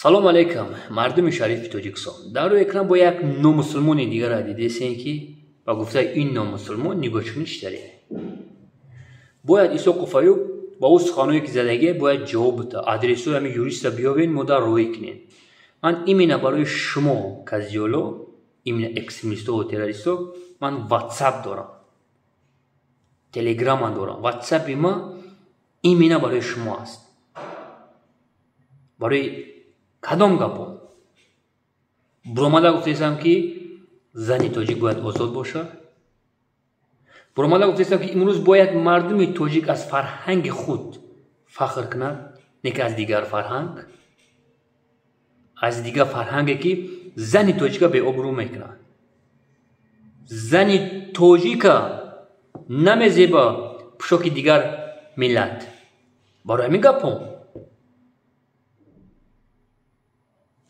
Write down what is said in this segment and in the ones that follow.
салом алейкум, мардуми шарифи Тоҷикистон. Дар рӯи экран бо як номусулмони дигарро дидесем ки ба гуфтаи ин номусулмон нигоҳ чунин штаре. Бояд Исоқу Фаюк ба ӯ суханое ки задагие бояд ҷавоб бида. Адресои ҳамин юриста биёвен, мо дар роҳӣ кунем. Ман имена барои шумо казиёло, имена экстремистову террористо, ман WhatsApp дорам. Telegram дорам. WhatsApp-и ман имена барои шумо аст. барои кадом гапо? Буромада гуфтаистам ки зани тоҷик бояд озод бошад. Буромада гуфтаистам ки имрӯз бояд мардуми тоҷик аз фарҳанги худ фахр кунад, не ки аз дигар фарҳанг. Аз дигар фарҳанге ки зани тоҷика беобрӯ мекунад. Зани тоҷика намезеба пӯшоки дигар миллат. Барои ҳамин гапо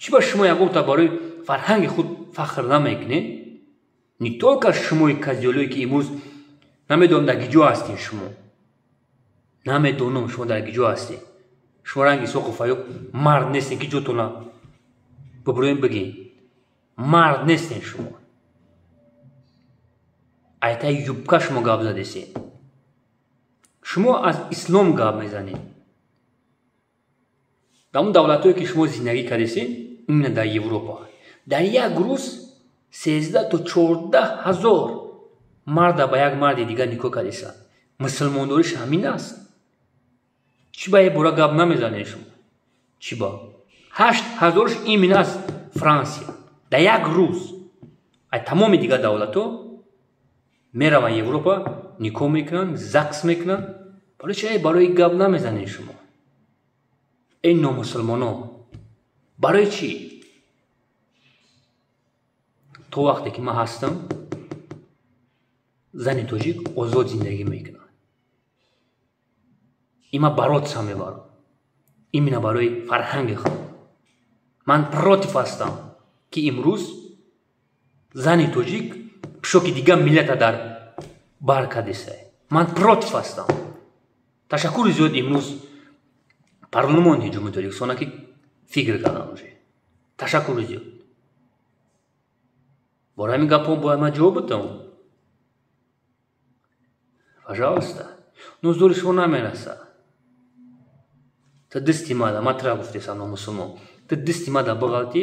чӣ ба шумо ягонта барои фарҳанги худ фахр намекунед? Не толка шумои казиёлое ки имрӯз намедонам дар киҷо ҳастед шумо. Намедонам шумо дар киҷо ҳастед. Шумо ранги Исоқу Фаюк мард нестед ки ҷотона бибироем бигед. Мард нестед шумо. айтаи юбка шумо гап задесед. Шумо аз ислом гап мезанед. дар он давлатое ки шумо зиндагӣ кардесед, именно дар Европа, дар як рӯз 13 то 14 ҳазор марда ба як марди дигар никоҳ кардесад. Мусулмондориш ҳамин аст. чӣ ба ин бора гап намезанед шумо? чӣ ба 8 ҳазорш именно аст Франсия. дар як рӯз ай тамоми дигар давлатҳо мераванд Европа, никоҳ мекунанд, ЗАГС мекунанд. барои чӣ барои гап намезанед шумо? эй номусулмонон, барои чӣ? то вақте ки ман ҳастам, зани тоҷик озод зиндагӣ мекунад. има баротса мебарам. именно барои фарҳанги худ. ман против ҳастам ки имрӯз зани тоҷик пӯшоки дигар миллата дар бар кардесай. ман против ҳастам. ташаккури зиёд имрӯз парлумони ҷумҳурии Тоҷикистон ки фикр кардан уже. Ташаккури зиёд. бораи ҳамин гапон бояд ман ҷавоб бидам. пожалуйста. нуздори шумо намерасад. Ты дисти мада, ман тира гуфтесам номусулмон. Ты дисти мада биғалтӣ,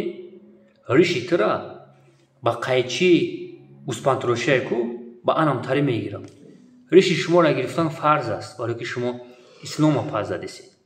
риши тира ба қайчи успантирошае ку ба анам тари мегирам. риши шуморо гирифтан фарз аст, барои ки шумо ислома пас задесед.